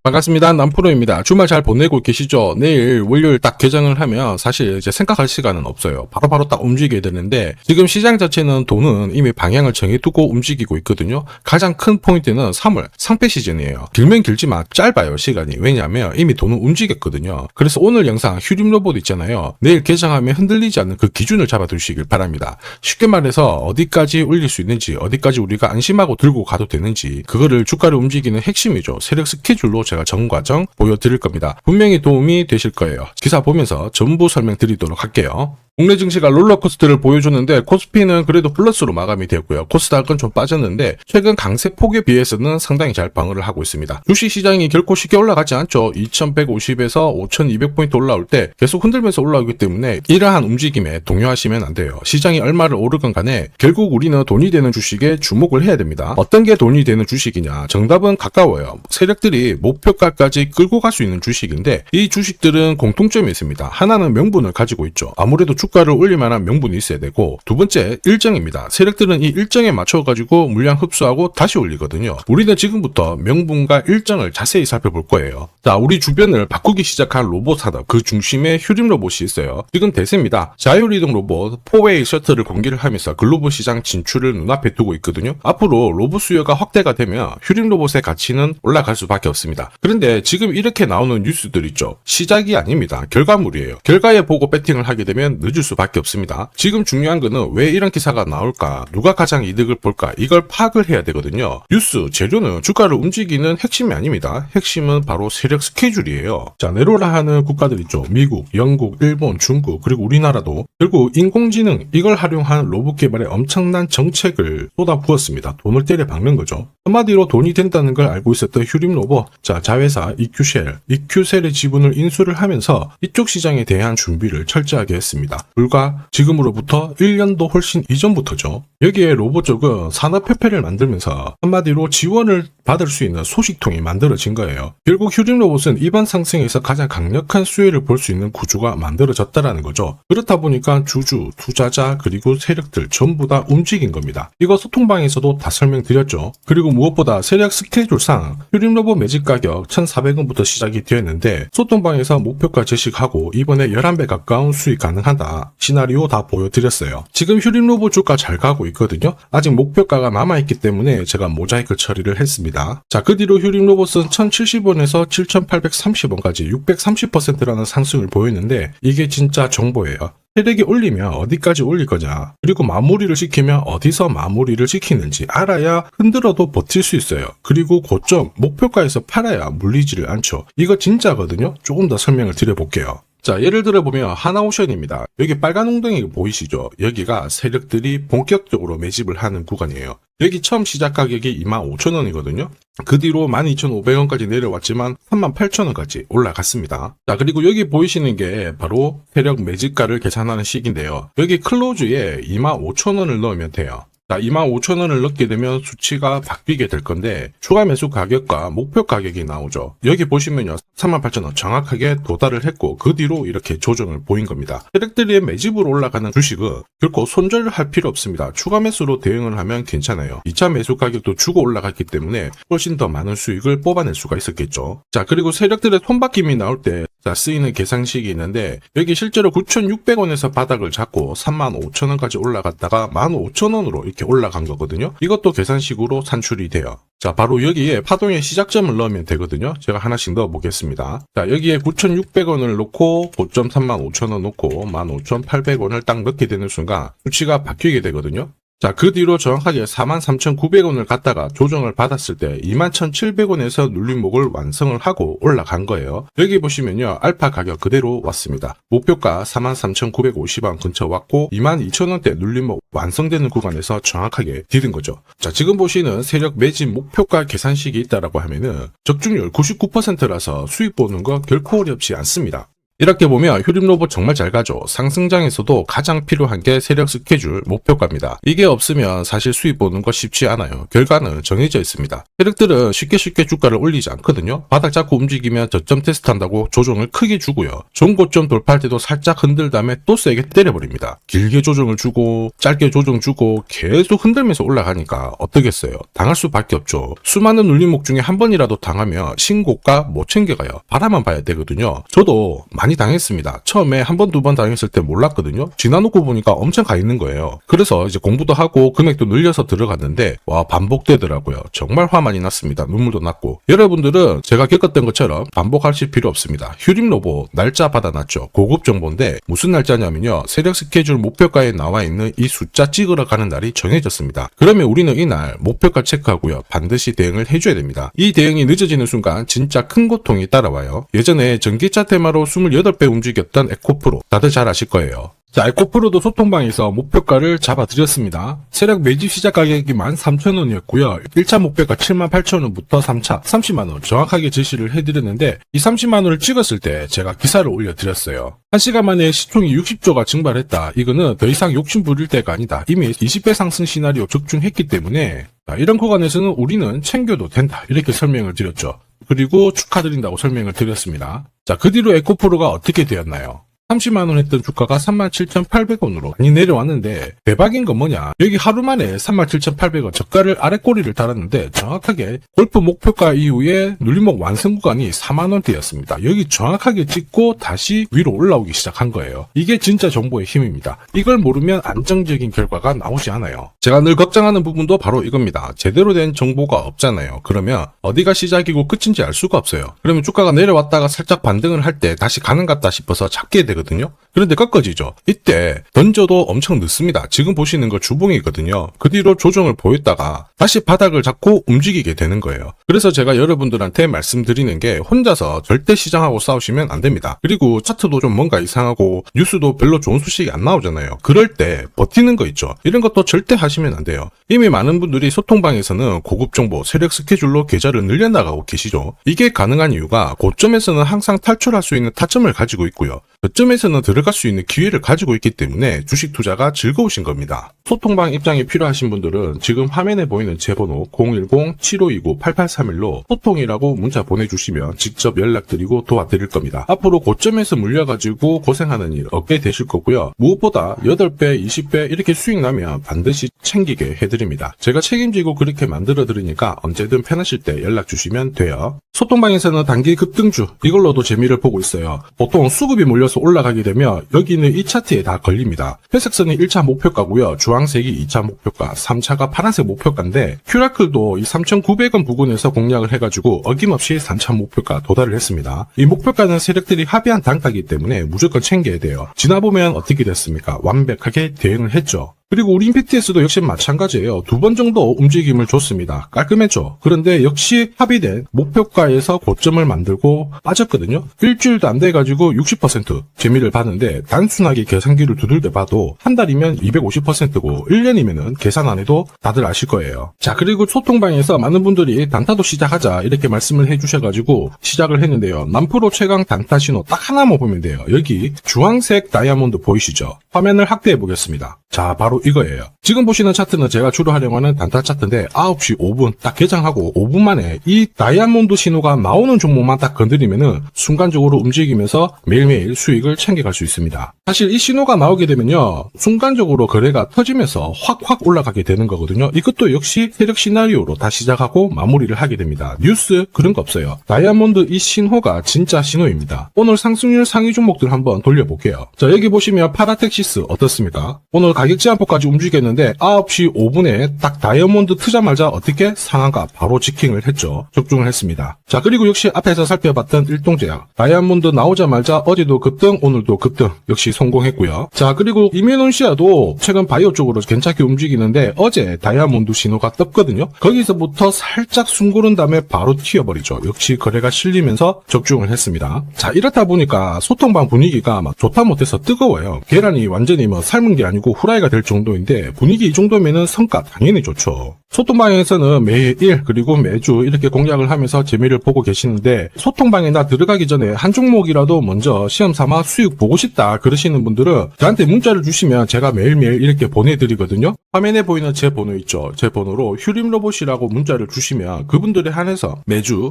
반갑습니다. 남프로입니다. 주말 잘 보내고 계시죠? 내일 월요일 딱 개장을 하면 사실 이제 생각할 시간은 없어요. 바로바로 딱 움직여야 되는데 지금 시장 자체는 돈은 이미 방향을 정해두고 움직이고 있거든요. 가장 큰 포인트는 3월 상패 시즌이에요. 길면 길지만 짧아요 시간이. 왜냐하면 이미 돈은 움직였거든요. 그래서 오늘 영상 휴림 로봇 있잖아요. 내일 개장하면 흔들리지 않는 그 기준을 잡아두시길 바랍니다. 쉽게 말해서 어디까지 올릴 수 있는지, 어디까지 우리가 안심하고 들고 가도 되는지, 그거를 주가를 움직이는 핵심이죠. 세력 스케줄로 제가 전 과정 보여드릴 겁니다. 분명히 도움이 되실 거예요. 기사 보면서 전부 설명드리도록 할게요. 국내 증시가 롤러코스터를 보여주는데 코스피는 그래도 플러스로 마감이 되었고요. 코스닥은 좀 빠졌는데 최근 강세 폭에 비해서는 상당히 잘 방어를 하고 있습니다. 주식시장이 결코 쉽게 올라가지 않죠. 2150에서 5200포인트 올라올 때 계속 흔들면서 올라오기 때문에 이러한 움직임에 동요하시면 안 돼요. 시장이 얼마를 오르건 간에 결국 우리는 돈이 되는 주식에 주목을 해야 됩니다. 어떤 게 돈이 되는 주식이냐? 정답은 가까워요. 세력들이 목표가까지 끌고 갈 수 있는 주식인데 이 주식들은 공통점이 있습니다. 하나는 명분을 가지고 있죠. 아무래도 주가를 올릴 만한 명분이 있어야 되고, 두 번째 일정입니다. 세력들은 이 일정에 맞춰가지고 물량 흡수하고 다시 올리거든요. 우리는 지금부터 명분과 일정을 자세히 살펴볼 거예요. 자, 우리 주변을 바꾸기 시작한 로봇 산업, 그 중심에 휴림 로봇이 있어요. 지금 대세입니다. 자율이동 로봇 4웨이 셔틀을 공개를 하면서 글로벌 시장 진출을 눈앞에 두고 있거든요. 앞으로 로봇 수요가 확대가 되면 휴림 로봇의 가치는 올라갈 수밖에 없습니다. 그런데 지금 이렇게 나오는 뉴스들 있죠. 시작이 아닙니다. 결과물이에요. 결과에 보고 배팅을 하게 되면 늦을 수밖에 없습니다. 지금 중요한 거는 왜 이런 기사가 나올까, 누가 가장 이득을 볼까, 이걸 파악을 해야 되거든요. 뉴스, 재료는 주가를 움직이는 핵심이 아닙니다. 핵심은 바로 세력 스케줄이에요. 자, 내로라 하는 국가들 있죠. 미국, 영국, 일본, 중국, 그리고 우리나라도 결국 인공지능, 이걸 활용한 로봇 개발에 엄청난 정책을 쏟아부었습니다. 돈을 때려 박는 거죠. 한마디로 돈이 된다는 걸 알고 있었던 휴림 로봇, 자, 자회사 이큐셀의 지분을 인수를 하면서 이쪽 시장에 대한 준비를 철저하게 했습니다. 불과 지금으로부터 1년도 훨씬 이전부터죠. 여기에 로봇 쪽은 산업협회를 만들면서 한마디로 지원을 받을 수 있는 소식통이 만들어진 거예요. 결국 휴림 로봇은 이번 상승에서 가장 강력한 수혜를 볼 수 있는 구조가 만들어졌다라는 거죠. 그렇다 보니까 주주, 투자자, 그리고 세력들 전부 다 움직인 겁니다. 이거 소통방에서도 다 설명드렸죠. 그리고 무엇보다 세력 스케줄상 휴림 로봇 매집 가격 1,400원부터 시작이 되었는데 소통방에서 목표가 제시하고 이번에 11배 가까운 수익 가능하다 시나리오 다 보여드렸어요. 지금 휴림 로봇 주가 잘 가고 있거든요. 아직 목표가가 남아있기 때문에 제가 모자이크 처리를 했습니다. 자, 그 뒤로 휴림 로봇은 1,070원에서 7,830원까지 630%라는 상승을 보였는데 이게 진짜 정보예요. 세력이 올리면 어디까지 올릴 거냐, 그리고 마무리를 시키면 어디서 마무리를 시키는지 알아야 흔들어도 버틸 수 있어요. 그리고 고점 목표가에서 팔아야 물리지를 않죠. 이거 진짜거든요. 조금 더 설명을 드려볼게요. 자, 예를 들어 보면 하나오션입니다. 여기 빨간 웅덩이 보이시죠? 여기가 세력들이 본격적으로 매집을 하는 구간이에요. 여기 처음 시작 가격이 25,000원이거든요. 그 뒤로 12,500원까지 내려왔지만 38,000원까지 올라갔습니다. 자, 그리고 여기 보이시는 게 바로 세력 매집가를 계산하는 식인데요. 여기 클로즈에 25,000원을 넣으면 돼요. 자, 25,000원을 넣게 되면 수치가 바뀌게 될 건데 추가 매수 가격과 목표 가격이 나오죠. 여기 보시면요, 38,000원 정확하게 도달을 했고 그 뒤로 이렇게 조정을 보인 겁니다. 세력들이 매집으로 올라가는 주식은 결코 손절을 할 필요 없습니다. 추가 매수로 대응을 하면 괜찮아요. 2차 매수 가격도 주고 올라갔기 때문에 훨씬 더 많은 수익을 뽑아낼 수가 있었겠죠. 자, 그리고 세력들의 손바뀜이 나올 때 쓰이는 계산식이 있는데 여기 실제로 9,600원에서 바닥을 잡고 35,000원까지 올라갔다가 15,000원으로 이렇게 올라간 거거든요. 이것도 계산식으로 산출이 돼요. 자, 바로 여기에 파동의 시작점을 넣으면 되거든요. 제가 하나씩 넣어 보겠습니다. 자, 여기에 9,600원을 놓고 고점 35,000원 놓고 15,800원을 딱 넣게 되는 순간 수치가 바뀌게 되거든요. 자, 그 뒤로 정확하게 43,900원을 갖다가 조정을 받았을 때 21,700원에서 눌림목을 완성을 하고 올라간 거예요. 여기 보시면요, 알파 가격 그대로 왔습니다. 목표가 43,950원 근처 왔고 22,000원대 눌림목 완성되는 구간에서 정확하게 디딘 거죠. 자, 지금 보시는 세력 매집 목표가 계산식이 있다라고 하면은 적중률 99%라서 수익 보는 거 결코 어렵지 않습니다. 이렇게 보면 휴림로봇 정말 잘 가죠. 상승장에서도 가장 필요한 게 세력 스케줄, 목표가입니다. 이게 없으면 사실 수익 보는 거 쉽지 않아요. 결과는 정해져 있습니다. 세력들은 쉽게 주가를 올리지 않거든요. 바닥 잡고 움직이면 저점 테스트한다고 조정을 크게 주고요. 좋은 고점 돌파할 때도 살짝 흔들 다음에 또 세게 때려버립니다. 길게 조정을 주고 짧게 조정 주고 계속 흔들면서 올라가니까 어떻겠어요? 당할 수밖에 없죠. 수많은 눌림목 중에 한 번이라도 당하면 신고가 못 챙겨가요. 바라만 봐야 되거든요. 저도 많이 당했습니다. 처음에 한 번, 두 번 당했을 때 몰랐거든요. 지나놓고 보니까 엄청 가 있는 거예요. 그래서 이제 공부도 하고 금액도 늘려서 들어갔는데 와 반복되더라고요. 정말 화 많이 났습니다. 눈물도 났고. 여러분들은 제가 겪었던 것처럼 반복하실 필요 없습니다. 휴림로봇 날짜 받아놨죠. 고급 정보인데 무슨 날짜냐면요. 세력 스케줄 목표가에 나와 있는 이 숫자 찍으러 가는 날이 정해졌습니다. 그러면 우리는 이날 목표가 체크하고요. 반드시 대응을 해줘야 됩니다. 이 대응이 늦어지는 순간 진짜 큰 고통이 따라와요. 예전에 전기차 테마로 28배 움직였던 에코프로 다들 잘 아실 거예요. 자, 에코프로도 소통방에서 목표가를 잡아드렸습니다. 세력 매집 시작 가격이 13,000원이었고요. 1차 목표가 78,000원부터 3차 30만원 정확하게 제시를 해드렸는데 이 30만원을 찍었을 때 제가 기사를 올려드렸어요. 1시간 만에 시총이 60조가 증발했다. 이거는 더 이상 욕심 부릴 때가 아니다. 이미 20배 상승 시나리오 적중했기 때문에 이런 구간에서는 우리는 챙겨도 된다. 이렇게 설명을 드렸죠. 그리고 축하드린다고 설명을 드렸습니다. 자, 그 뒤로 에코프로가 어떻게 되었나요? 30만원 했던 주가가 37,800원으로 많이 내려왔는데 대박인 건 뭐냐, 여기 하루 만에 37,800원 저가를 아래꼬리를 달았는데 정확하게 골프 목표가 이후에 눌림목 완성 구간이 4만원대였습니다. 여기 정확하게 찍고 다시 위로 올라오기 시작한 거예요. 이게 진짜 정보의 힘입니다. 이걸 모르면 안정적인 결과가 나오지 않아요. 제가 늘 걱정하는 부분도 바로 이겁니다. 제대로 된 정보가 없잖아요. 그러면 어디가 시작이고 끝인지 알 수가 없어요. 그러면 주가가 내려왔다가 살짝 반등을 할 때 다시 가는 것 같다 싶어서 잡게 되거든요. 그런데 꺾어지죠. 이때 던져도 엄청 늦습니다. 지금 보시는 거 주봉이거든요. 그 뒤로 조정을 보였다가 다시 바닥을 잡고 움직이게 되는 거예요. 그래서 제가 여러분들한테 말씀드리는 게 혼자서 절대 시장하고 싸우시면 안 됩니다. 그리고 차트도 좀 뭔가 이상하고 뉴스도 별로 좋은 소식이 안 나오잖아요. 그럴 때 버티는 거 있죠. 이런 것도 절대 하시면 안 돼요. 이미 많은 분들이 소통방에서는 고급 정보, 세력 스케줄로 계좌를 늘려나가고 계시죠. 이게 가능한 이유가 고점에서는 항상 탈출할 수 있는 타점을 가지고 있고요. 저점에서는 들어갈 수 있는 기회를 가지고 있기 때문에 주식 투자가 즐거우신 겁니다. 소통방 입장이 필요하신 분들은 지금 화면에 보이는 제 번호 010-7529-8831로 소통이라고 문자 보내주시면 직접 연락드리고 도와드릴 겁니다. 앞으로 고점에서 물려가지고 고생하는 일 없게 되실 거고요. 무엇보다 8배, 20배 이렇게 수익 나면 반드시 챙기게 해드립니다. 제가 책임지고 그렇게 만들어드리니까 언제든 편하실 때 연락 주시면 돼요. 소통방에서는 단기 급등주 이걸로도 재미를 보고 있어요. 보통 수급이 몰려서 올라가게 되면 여기는 이 차트에 다 걸립니다. 회색선이 1차 목표가고요. 주황색이 2차 목표가, 3차가 파란색 목표가인데 큐라클도 이 3,900원 부근에서 공략을 해가지고 어김없이 3차 목표가 도달을 했습니다. 이 목표가는 세력들이 합의한 단가이기 때문에 무조건 챙겨야 돼요. 지나보면 어떻게 됐습니까? 완벽하게 대응을 했죠. 그리고 우리 임팩트에서도 역시 마찬가지예요. 2번 정도 움직임을 줬습니다. 깔끔했죠. 그런데 역시 합의된 목표가에서 고점을 만들고 빠졌거든요. 일주일도 안 돼가지고 60% 재미를 봤는데 단순하게 계산기를 두들겨 봐도 한 달이면 250%고 1년이면은 계산 안 해도 다들 아실 거예요. 자, 그리고 소통방에서 많은 분들이 단타도 시작하자 이렇게 말씀을 해주셔가지고 시작을 했는데요. 남프로 최강 단타 신호 딱 하나만 보면 돼요. 여기 주황색 다이아몬드 보이시죠? 화면을 확대해 보겠습니다. 자, 바로 이거예요. 지금 보시는 차트는 제가 주로 활용하는 단타 차트인데 9시 5분 딱 개장하고 5분 만에 이 다이아몬드 신호가 나오는 종목만 딱 건드리면은 순간적으로 움직이면서 매일매일 수익을 챙겨갈 수 있습니다. 사실 이 신호가 나오게 되면요, 순간적으로 거래가 터지면서 확 올라가게 되는 거거든요. 이것도 역시 세력 시나리오로 다 시작하고 마무리를 하게 됩니다. 뉴스 그런 거 없어요. 다이아몬드 이 신호가 진짜 신호입니다. 오늘 상승률 상위 종목들 한번 돌려볼게요. 자, 여기 보시면 파라텍시스 어떻습니까? 오늘 가격 제한폭까지 움직였는데 9시 5분에 딱 다이아몬드 트자마자 어떻게 상한가 바로 지킹을 했죠. 적중을 했습니다. 자, 그리고 역시 앞에서 살펴봤던 일동제약 다이아몬드 나오자마자 어제도 급등 오늘도 급등 역시 성공했고요. 자, 그리고 이메논시아도 최근 바이오 쪽으로 괜찮게 움직이는데 어제 다이아몬드 신호가 떴거든요. 거기서부터 살짝 숨고른 다음에 바로 튀어버리죠. 역시 거래가 실리면서 적중을 했습니다. 자, 이렇다 보니까 소통방 분위기가 막 좋다 못해서 뜨거워요. 계란이 완전히 삶은 게 아니고 후라이가 될 정도 정도인데 분위기 이 정도면은 성과 당연히 좋죠. 소통방에서는 매일 그리고 매주 이렇게 공략을 하면서 재미를 보고 계시는데 소통방에 나 들어가기 전에 한 종목이라도 먼저 시험 삼아 수익 보고 싶다 그러시는 분들은 저한테 문자를 주시면 제가 매일매일 이렇게 보내드리거든요. 화면에 보이는 제 번호 있죠. 제 번호로 휴림로봇이라고 문자를 주시면 그분들에 한해서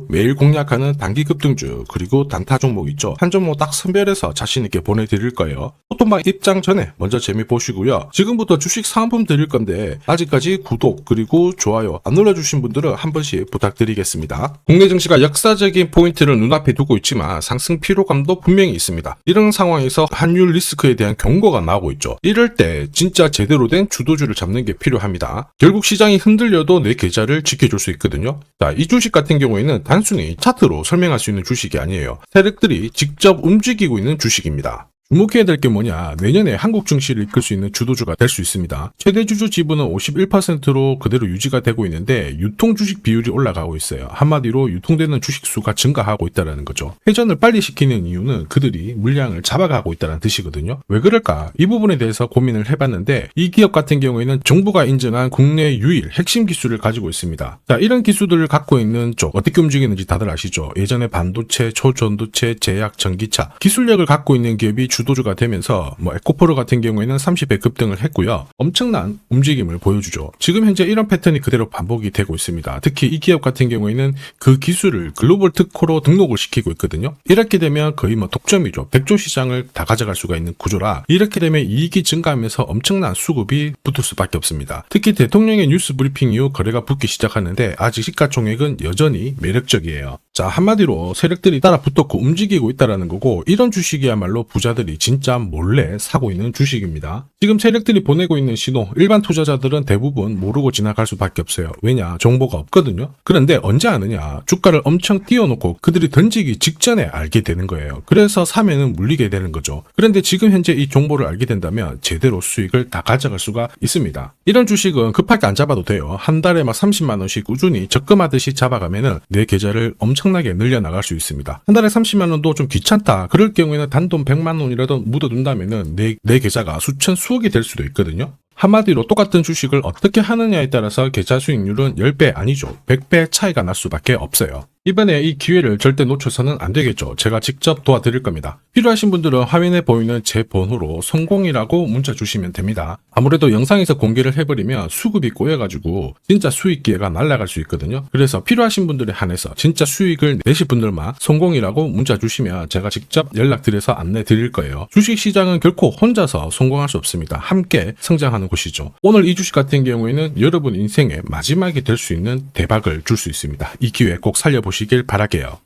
매일 공략하는 단기 급등주 그리고 단타 종목 있죠. 한 종목 딱 선별해서 자신있게 보내드릴 거예요. 소통방 입장 전에 먼저 재미 보시고요. 지금부터 주식 사은품 드릴 건데 아직까지 구독 그리고 좋아요 안 눌러주신 분들은 한 번씩 부탁드리겠습니다. 국내 증시가 역사적인 포인트를 눈앞에 두고 있지만 상승 피로감도 분명히 있습니다. 이런 상황에서 환율 리스크에 대한 경고가 나오고 있죠. 이럴 때 진짜 제대로 된 주도주를 잡는 게 필요합니다. 결국 시장이 흔들려도 내 계좌를 지켜줄 수 있거든요. 자, 이 주식 같은 경우에는 단순히 차트로 설명할 수 있는 주식이 아니에요. 세력들이 직접 움직이고 있는 주식입니다. 주목해야 될 게 뭐냐, 내년에 한국 증시를 이끌 수 있는 주도주가 될 수 있습니다. 최대 주주 지분은 51%로 그대로 유지가 되고 있는데 유통 주식 비율이 올라가고 있어요. 한마디로 유통되는 주식 수가 증가하고 있다는 거죠. 회전을 빨리 시키는 이유는 그들이 물량을 잡아가고 있다는 뜻이거든요. 왜 그럴까? 이 부분에 대해서 고민을 해봤는데 이 기업 같은 경우에는 정부가 인정한 국내 유일 핵심 기술을 가지고 있습니다. 자, 이런 기술들을 갖고 있는 쪽 어떻게 움직이는지 다들 아시죠? 예전에 반도체, 초전도체, 제약, 전기차 기술력을 갖고 있는 기업이 주도주가 되면서 에코프로 같은 경우에는 30배 급등을 했고요. 엄청난 움직임을 보여주죠. 지금 현재 이런 패턴이 그대로 반복이 되고 있습니다. 특히 이 기업 같은 경우에는 그 기술을 글로벌 특허로 등록을 시키고 있거든요. 이렇게 되면 거의 독점이죠. 100조 시장을 다 가져갈 수가 있는 구조라 이렇게 되면 이익이 증가하면서 엄청난 수급이 붙을 수밖에 없습니다. 특히 대통령의 뉴스 브리핑 이후 거래가 붙기 시작하는데 아직 시가총액은 여전히 매력적이에요. 자, 한마디로 세력들이 따라 붙었고 움직이고 있다는 거고 이런 주식이야말로 부자들이 진짜 몰래 사고 있는 주식입니다. 지금 세력들이 보내고 있는 신호 일반 투자자들은 대부분 모르고 지나갈 수밖에 없어요. 왜냐? 정보가 없거든요. 그런데 언제 아느냐? 주가를 엄청 띄워놓고 그들이 던지기 직전에 알게 되는 거예요. 그래서 사면은 물리게 되는 거죠. 그런데 지금 현재 이 정보를 알게 된다면 제대로 수익을 다 가져갈 수가 있습니다. 이런 주식은 급하게 안 잡아도 돼요. 한 달에 30만 원씩 꾸준히 적금하듯이 잡아가면은 내 계좌를 엄청나게 늘려나갈 수 있습니다. 한 달에 30만 원도 좀 귀찮다. 그럴 경우에는 단돈 100만 원이라도 묻어둔다면은 내 계좌가 수천 수억이 될 수도 있거든요. 한마디로 똑같은 주식을 어떻게 하느냐에 따라서 계좌 수익률은 10배 아니죠. 100배 차이가 날 수밖에 없어요. 이번에 이 기회를 절대 놓쳐서는 안 되겠죠. 제가 직접 도와드릴 겁니다. 필요하신 분들은 화면에 보이는 제 번호로 성공이라고 문자 주시면 됩니다. 아무래도 영상에서 공개를 해버리면 수급이 꼬여가지고 진짜 수익 기회가 날아갈 수 있거든요. 그래서 필요하신 분들에 한해서 진짜 수익을 내실 분들만 성공이라고 문자 주시면 제가 직접 연락드려서 안내 드릴 거예요. 주식시장은 결코 혼자서 성공할 수 없습니다. 함께 성장하는 곳이죠. 오늘 이 주식 같은 경우에는 여러분 인생의 마지막이 될 수 있는 대박을 줄 수 있습니다. 이 기회 꼭 살려보시길 바랄게요.